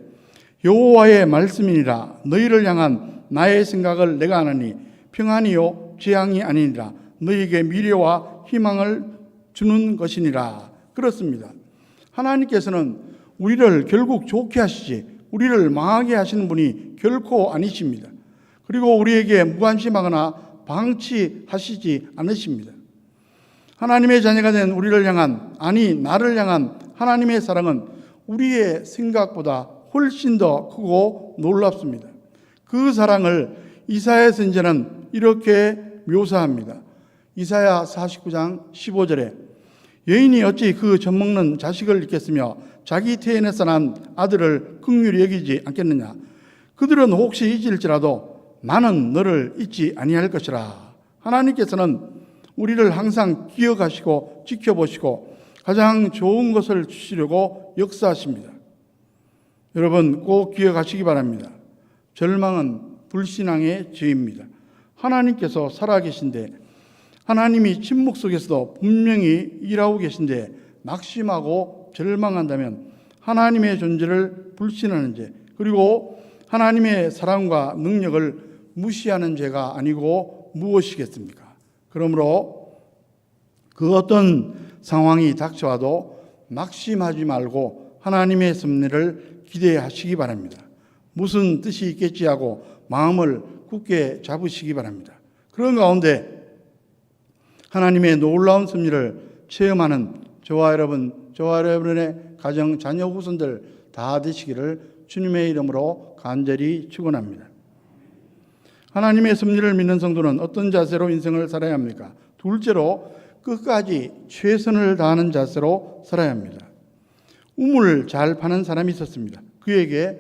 여호와의 말씀이니라 너희를 향한 나의 생각을 내가 아나니 평안이요 재앙이 아니니라 너희에게 미래와 희망을 주는 것이니라. 그렇습니다. 하나님께서는 우리를 결국 좋게 하시지 우리를 망하게 하시는 분이 결코 아니십니다. 그리고 우리에게 무관심하거나 방치하시지 않으십니다. 하나님의 자녀가 된 우리를 향한, 아니 나를 향한 하나님의 사랑은 우리의 생각보다 훨씬 더 크고 놀랍습니다. 그 사랑을 이사야 선지자는 이렇게 묘사합니다. 이사야 49장 15절에 여인이 어찌 그 젖먹는 자식을 잊겠으며 자기 태에서 난 아들을 긍휼히 여기지 않겠느냐. 그들은 혹시 잊을지라도 나는 너를 잊지 아니할 것이라. 하나님께서는 우리를 항상 기억하시고 지켜보시고 가장 좋은 것을 주시려고 역사하십니다. 여러분 꼭 기억하시기 바랍니다. 절망은 불신앙의 죄입니다. 하나님께서 살아계신데 하나님이 침묵 속에서도 분명히 일하고 계신데 낙심하고 절망한다면 하나님의 존재를 불신하는 죄, 그리고 하나님의 사랑과 능력을 무시하는 죄가 아니고 무엇이겠습니까? 그러므로 그 어떤 상황이 닥쳐와도 낙심하지 말고 하나님의 섭리를 기대하시기 바랍니다. 무슨 뜻이 있겠지 하고 마음을 굳게 잡으시기 바랍니다. 그런 가운데 하나님의 놀라운 섭리를 체험하는 저와 여러분의 가정, 자녀, 후손들 다 되시기를 주님의 이름으로 간절히 축원합니다. 하나님의 섭리를 믿는 성도는 어떤 자세로 인생을 살아야 합니까? 둘째로 끝까지 최선을 다하는 자세로 살아야 합니다. 우물 잘 파는 사람이 있었습니다. 그에게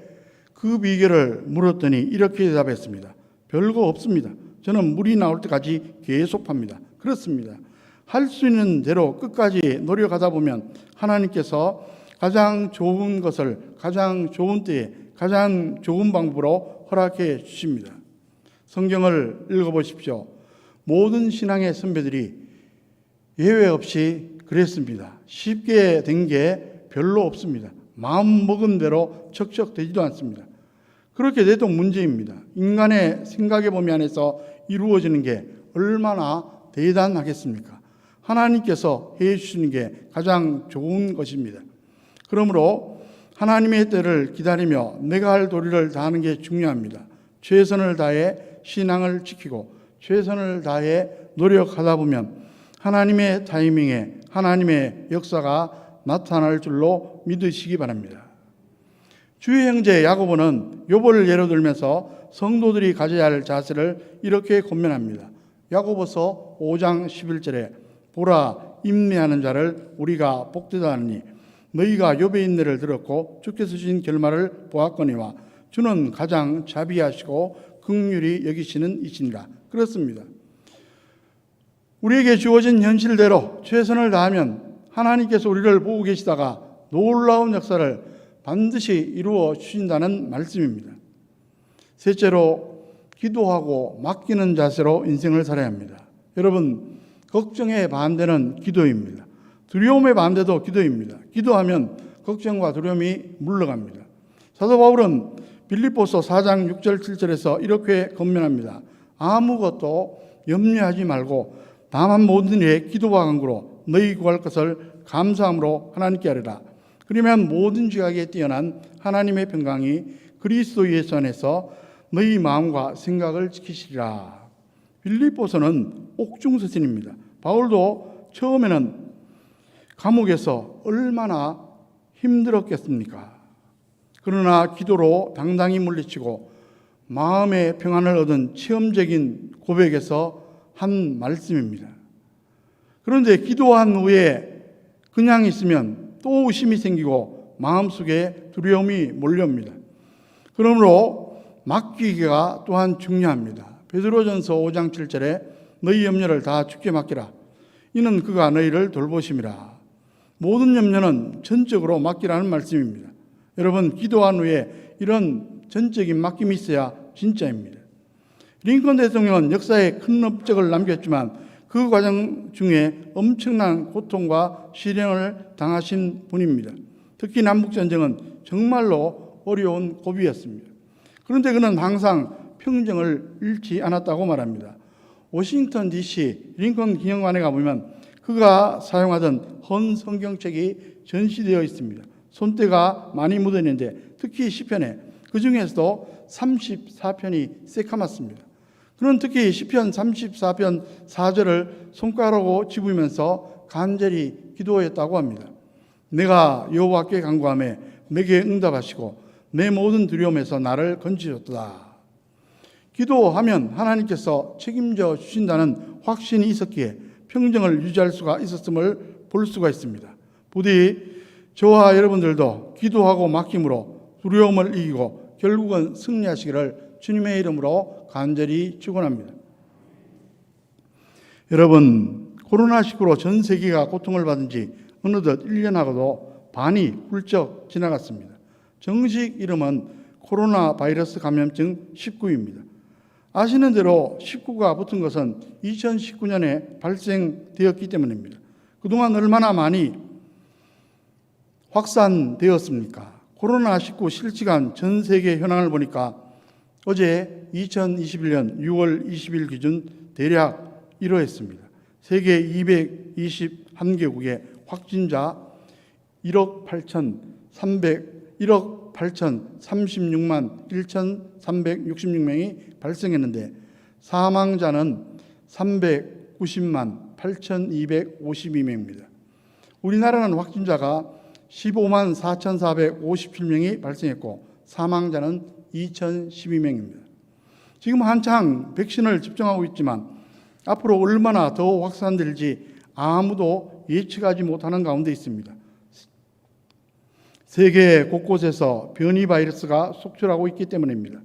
그 비결을 물었더니 이렇게 대답했습니다. 별거 없습니다. 저는 물이 나올 때까지 계속 팝니다. 그렇습니다. 할 수 있는 대로 끝까지 노력하다 보면 하나님께서 가장 좋은 것을 가장 좋은 때에 가장 좋은 방법으로 허락해 주십니다. 성경을 읽어보십시오. 모든 신앙의 선배들이 예외 없이 그랬습니다. 쉽게 된 게 별로 없습니다. 마음 먹은 대로 척척 되지도 않습니다. 그렇게 돼도 문제입니다. 인간의 생각의 범위 안에서 이루어지는 게 얼마나 대단하겠습니까? 하나님께서 해주시는 게 가장 좋은 것입니다. 그러므로 하나님의 때를 기다리며 내가 할 도리를 다하는 게 중요합니다. 최선을 다해 신앙을 지키고 최선을 다해 노력하다 보면 하나님의 타이밍에 하나님의 역사가 나타날 줄로 믿으시기 바랍니다. 주의 형제 야고보는 욥을 예로 들면서 성도들이 가져야 할 자세를 이렇게 권면합니다. 야고보서 5장 11절에 보라 인내하는 자를 우리가 복되다 하느니 너희가 욥의 인내를 들었고 주께서 주신 결말을 보았거니와 주는 가장 자비하시고 긍휼히 여기시는 이시니라. 그렇습니다. 우리에게 주어진 현실대로 최선을 다하면 하나님께서 우리를 보고 계시다가 놀라운 역사를 반드시 이루어 주신다는 말씀입니다. 셋째로 기도하고 맡기는 자세로 인생을 살아야 합니다. 여러분, 걱정의 반대는 기도입니다. 두려움의 반대도 기도입니다. 기도하면 걱정과 두려움이 물러갑니다. 사도 바울은 빌립보서 4장 6절 7절에서 이렇게 권면합니다. 아무것도 염려하지 말고 다만 모든 일에 기도와 간구로 너희 구할 것을 감사함으로 하나님께 아뢰라. 그러면 모든 지각에 뛰어난 하나님의 평강이 그리스도 예수 안에서 너희 마음과 생각을 지키시리라. 빌립보서는 옥중서신입니다. 바울도 처음에는 감옥에서 얼마나 힘들었겠습니까? 그러나 기도로 당당히 물리치고 마음의 평안을 얻은 체험적인 고백에서 한 말씀입니다. 그런데 기도한 후에 그냥 있으면 또 의심이 생기고 마음속에 두려움이 몰려옵니다. 그러므로 맡기기가 또한 중요합니다. 베드로전서 5장 7절에 너희 염려를 다 주께 맡기라. 이는 그가 너희를 돌보심이라. 모든 염려는 전적으로 맡기라는 말씀입니다. 여러분, 기도한 후에 이런 전적인 맡김이 있어야 진짜입니다. 링컨 대통령은 역사에 큰 업적을 남겼지만 그 과정 중에 엄청난 고통과 시련을 당하신 분입니다. 특히 남북전쟁은 정말로 어려운 고비였습니다. 그런데 그는 항상 평정을 잃지 않았다고 말합니다. 워싱턴 DC 링컨 기념관에 가보면 그가 사용하던 헌 성경책이 전시되어 있습니다. 손때가 많이 묻어있는데 특히 시편에 그 중에서도 34편이 새카맣습니다. 그는 특히 시편 34편 4절을 손가락으로 집으면서 간절히 기도했다고 합니다. 내가 여호와께 간구하며 내게 응답하시고 내 모든 두려움에서 나를 건지셨도다. 기도하면 하나님께서 책임져 주신다는 확신이 있었기에 평정을 유지할 수가 있었음을 볼 수가 있습니다. 부디 저와 여러분들도 기도하고 맡김으로 두려움을 이기고 결국은 승리하시기를 주님의 이름으로 간절히 축원합니다. 여러분, 코로나19로 전 세계가 고통을 받은 지 어느덧 1년하고도 반이 훌쩍 지나갔습니다. 정식 이름은 코로나 바이러스 감염증 19입니다. 아시는 대로 19가 붙은 것은 2019년에 발생되었기 때문입니다. 그동안 얼마나 많이 확산되었습니까? 코로나19 실시간 전 세계 현황을 보니까 어제 2021년 6월 20일 기준 대략 이러했습니다. 세계 221개국의 확진자 1억 836만 1,366명이 발생했는데 사망자는 390만 8,252명입니다. 우리나라는 확진자가 15만 4,457명이 발생했고 사망자는 2,012명입니다. 지금 한창 백신을 집정하고 있지만 앞으로 얼마나 더 확산될지 아무도 예측하지 못하는 가운데 있습니다. 세계 곳곳에서 변이 바이러스가 속출하고 있기 때문입니다.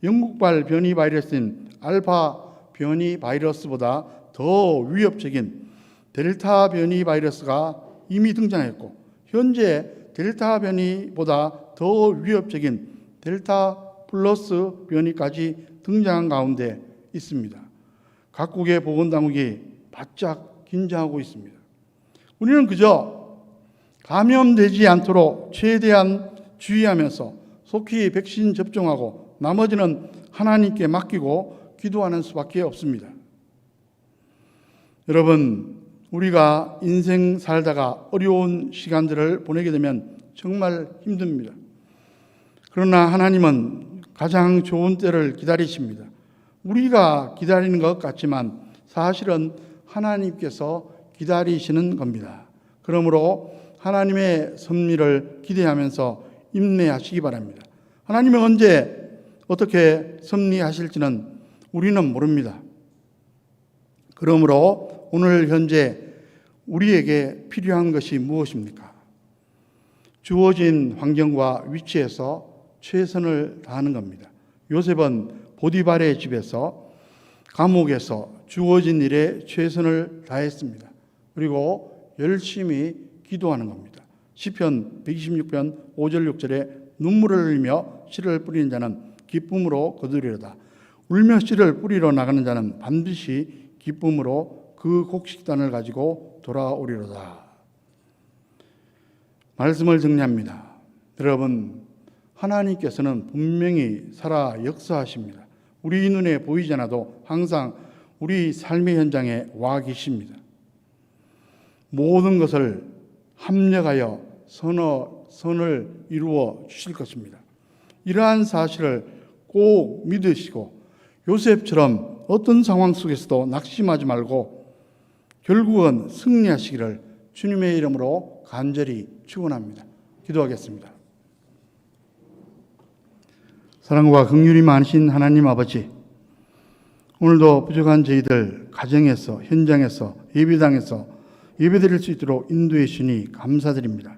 영국발 변이 바이러스인 알파 변이 바이러스보다 더 위협적인 델타 변이 바이러스가 이미 등장했고 현재 델타 변이보다 더 위협적인 델타 플러스 변이까지 등장한 가운데 있습니다. 각국의 보건당국이 바짝 긴장하고 있습니다. 우리는 그저 감염되지 않도록 최대한 주의하면서 속히 백신 접종하고 나머지는 하나님께 맡기고 기도하는 수밖에 없습니다. 여러분, 우리가 인생 살다가 어려운 시간들을 보내게 되면 정말 힘듭니다. 그러나 하나님은 가장 좋은 때를 기다리십니다. 우리가 기다리는 것 같지만 사실은 하나님께서 기다리시는 겁니다. 그러므로 하나님의 섭리를 기대하면서 인내하시기 바랍니다. 하나님은 언제 어떻게 섭리하실지는 우리는 모릅니다. 그러므로 오늘 현재 우리에게 필요한 것이 무엇입니까? 주어진 환경과 위치에서 최선을 다하는 겁니다. 요셉은 보디발의 집에서 감옥에서 주어진 일에 최선을 다했습니다. 그리고 열심히 기도하는 겁니다. 시편 126편 5절 6절에 눈물을 흘리며 씨를 뿌리는 자는 기쁨으로 거두리로다. 울며 씨를 뿌리러 나가는 자는 반드시 기쁨으로 그 곡식단을 가지고 돌아오리로다. 말씀을 정리합니다. 여러분, 하나님께서는 분명히 살아 역사하십니다. 우리 눈에 보이지 않아도 항상 우리 삶의 현장에 와 계십니다. 모든 것을 합력하여 선을 이루어 주실 것입니다. 이러한 사실을 꼭 믿으시고 요셉처럼 어떤 상황 속에서도 낙심하지 말고 결국은 승리하시기를 주님의 이름으로 간절히 축원합니다. 기도하겠습니다. 사랑과 긍휼이 많으신 하나님 아버지, 오늘도 부족한 저희들 가정에서 현장에서 예배당에서 예배드릴 수 있도록 인도해 주시니 감사드립니다.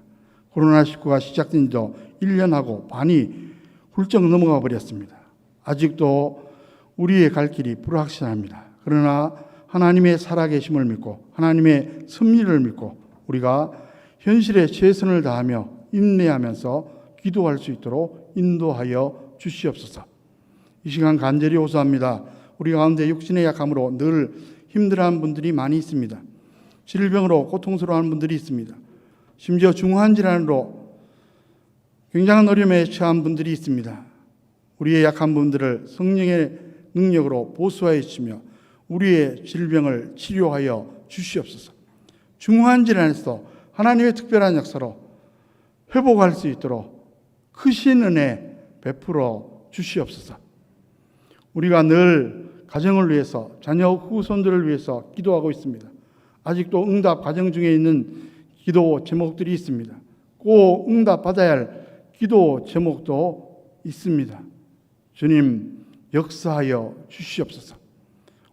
코로나19가 시작된 지도 1년하고 반이 훌쩍 넘어가 버렸습니다. 아직도 우리의 갈 길이 불확실합니다. 그러나 하나님의 살아계심을 믿고 하나님의 섭리를 믿고 우리가 현실에 최선을 다하며 인내하면서 기도할 수 있도록 인도하여 주시옵소서. 이 시간 간절히 호소합니다. 우리 가운데 육신의 약함으로 늘 힘들어하는 분들이 많이 있습니다. 질병으로 고통스러워하는 분들이 있습니다. 심지어 중환 질환으로 굉장한 어려움에 처한 분들이 있습니다. 우리의 약한 분들을 성령의 능력으로 보수하여 주시며 우리의 질병을 치료하여 주시옵소서. 중환 질환에서 하나님의 특별한 역사로 회복할 수 있도록 크신 은혜 베풀어 주시옵소서. 우리가 늘 가정을 위해서, 자녀 후손들을 위해서 기도하고 있습니다. 아직도 응답 과정 중에 있는 기도 제목들이 있습니다. 꼭 응답 받아야 할 기도 제목도 있습니다. 주님 역사하여 주시옵소서.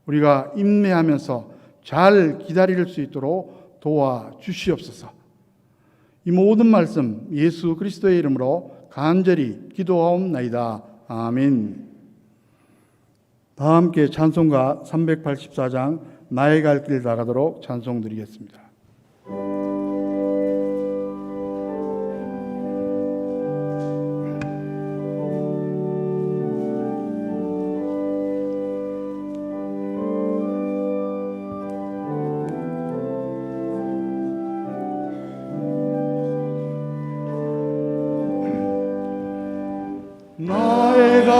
우리가 인내하면서 잘 기다릴 수 있도록 도와 주시옵소서. 이 모든 말씀 예수 그리스도의 이름으로 간절히 기도하옵나이다. 아멘. 다 함께 찬송가 384장 나의 갈 길 나가도록 찬송 드리겠습니다. 나의 갈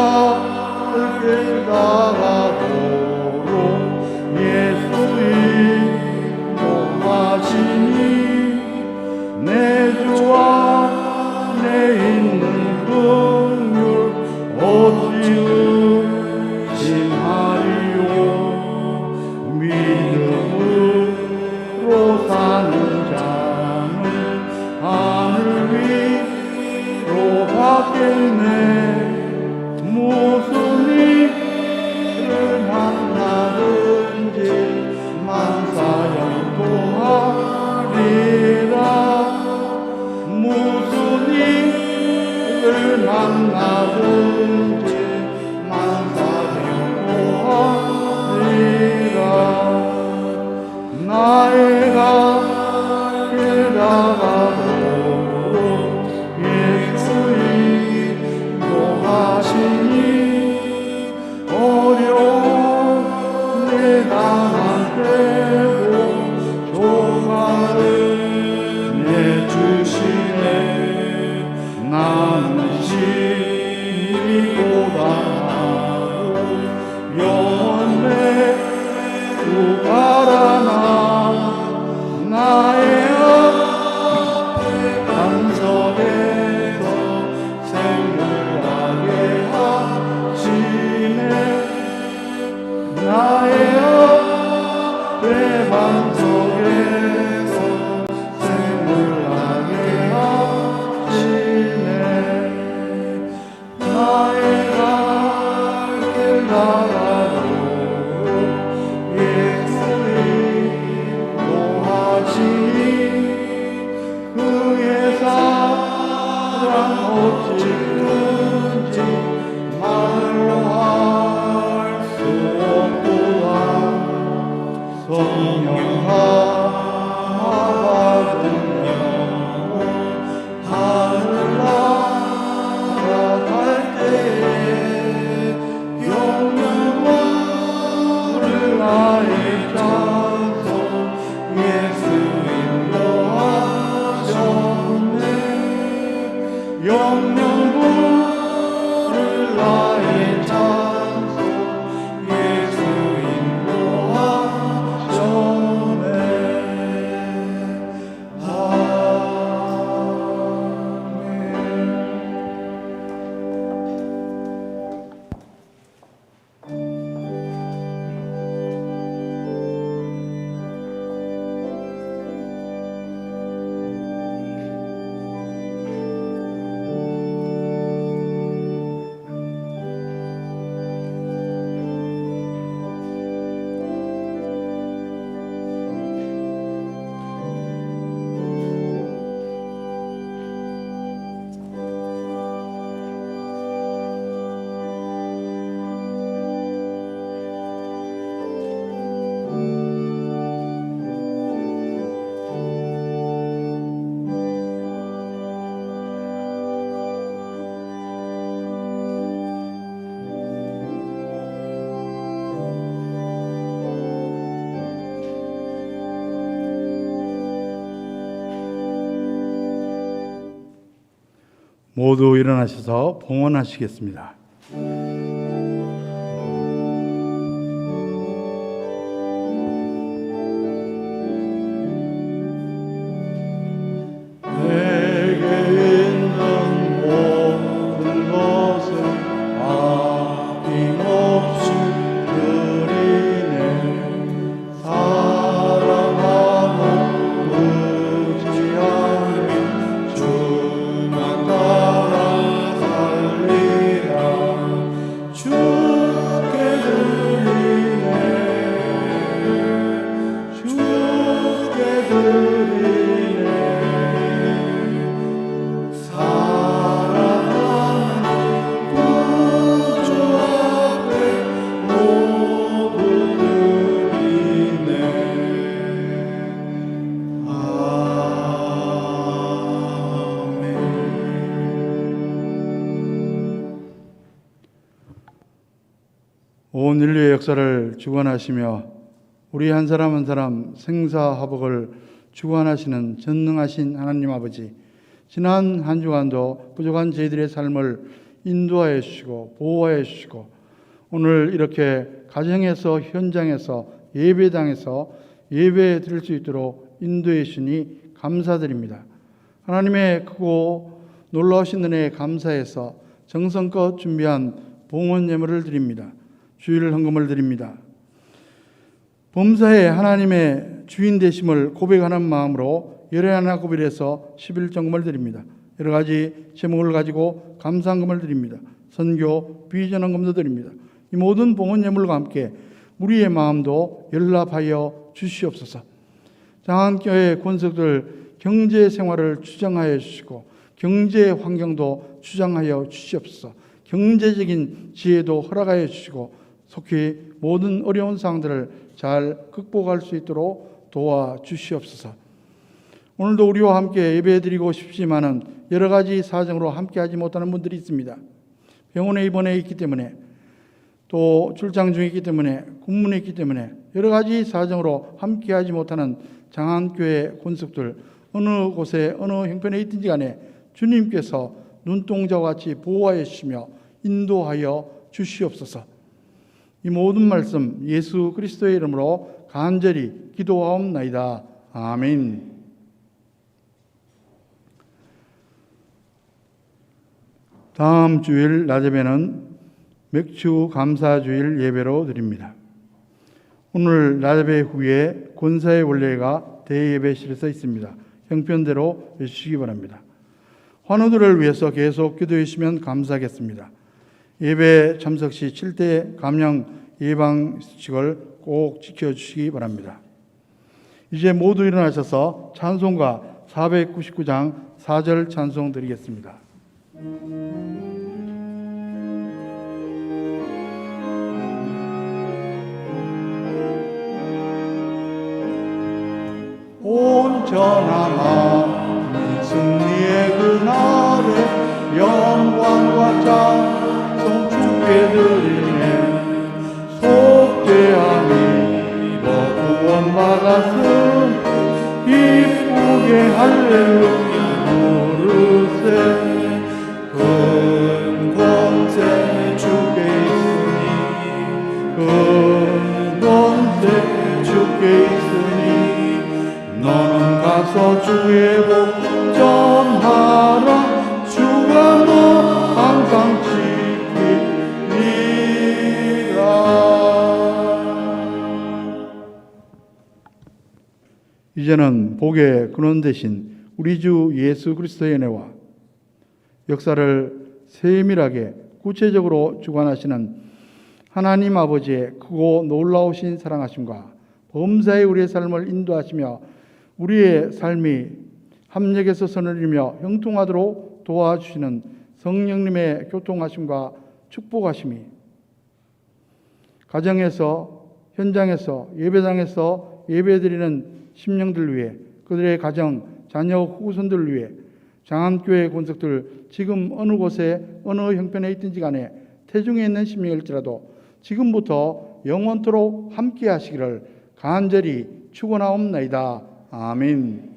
길 나가도록 예수 인도하시니 내 주 안에 있는 긍휼 어찌 의심하리요. 믿음으로 사는 자는 하늘 위로 받겠네. 무슨 일을 만나든지 만사형통하리라. 무슨 일을 만나든지 만사형통하리라. 나의 갈 길 나가도록 예수 인도하시니 어려운 내 나한테도 조금은 내주시네. 나는 심히 고단하고 영원히 구가라나. 나의 앞에 반석에서 생물하게 하시네. 나의 앞에 반석에서 생물하게 하시네. 나의 갈 길 나가도록 예수 인도하시니 그의 사랑 어찌든지 말로 할 수 없도다. 성령 받은 영혼 하늘 날아갈 때에 영영 부를 나의 찬송 예수 인도하셨네. 영영 부를 나의 찬송 예수 인도하셨네. 모두 일어나셔서 봉헌하시겠습니다. 내게 있는 모든 것을 아낌없이 드리네. 사랑하고 의지하며 주만 따라 살리라. 주께 드리네. 주께 드리네. 온 인류의 역사를 주관하시며 우리 한 사람 한 사람 생사화복을 주관하시는 전능하신 하나님 아버지, 지난 한 주간도 부족한 저희들의 삶을 인도하여 주시고 보호하여 주시고 오늘 이렇게 가정에서 현장에서 예배당에서 예배 드릴 수 있도록 인도해 주시니 감사드립니다. 하나님의 크고 놀라우신 은혜에 감사해서 정성껏 준비한 봉헌 예물을 드립니다. 주일 헌금을 드립니다. 범사에 하나님의 주인 되심을 고백하는 마음으로 열애하나 고별해서 11정금을 드립니다. 여러 가지 제목을 가지고 감사헌금을 드립니다. 선교, 비전 헌금도 드립니다. 이 모든 봉헌 예물과 함께 우리의 마음도 연락하여 주시옵소서. 장안교회 권석들 경제 생활을 추정하여 주시고 경제 환경도 추정하여 주시옵소서. 경제적인 지혜도 허락하여 주시고 속히 모든 어려운 상황들을 잘 극복할 수 있도록 도와주시옵소서. 오늘도 우리와 함께 예배드리고 싶지만은 여러 가지 사정으로 함께하지 못하는 분들이 있습니다. 병원에 입원해 있기 때문에 또 출장 중에 있기 때문에 군문에 있기 때문에 여러 가지 사정으로 함께하지 못하는 장안교회 권속들 어느 곳에 어느 형편에 있든지 간에 주님께서 눈동자와 같이 보호하여 주시며 인도하여 주시옵소서. 이 모든 말씀 예수 그리스도의 이름으로 간절히 기도하옵나이다. 아멘. 다음 주일 낮예배는 맥주 감사주일 예배로 드립니다. 오늘 낮예배 후에 권사의 원례가 대예배실에서 있습니다. 형편대로 해주시기 바랍니다. 환우들을 위해서 계속 기도해 주시면 감사하겠습니다. 예배 참석 시 7대 감염 예방 수칙을 꼭 지켜주시기 바랍니다. 이제 모두 일어나셔서 찬송가 499장 4절 찬송 드리겠습니다. 온전한 승리의 그날에 영광과 찬송 주께 드리네. 속죄함이 더 구원받았음 기쁘게 할렐루야 부르세. 큰 권세 주께 있으니 큰 권세 주께 있으니 너는 가서 주의 복 전하라. 주가 너 항상 지키리라. 이제는 복의 근원 되신 우리 주 예수 그리스도의 은혜와 역사를 세밀하게 구체적으로 주관하시는 하나님 아버지의 크고 놀라우신 사랑하심과 범사에 우리의 삶을 인도하시며 우리의 삶이 합력해서 선을 이루며 형통하도록 도와주시는 성령님의 교통하심과 축복하심이 가정에서 현장에서 예배당에서 예배드리는 심령들 위해 그들의 가정, 자녀, 후손들 위해 장안교회 권속들 지금 어느 곳에 어느 형편에 있든지 간에 태중에 있는 심령일지라도 지금부터 영원토록 함께 하시기를 간절히 축원하옵나이다. 아멘.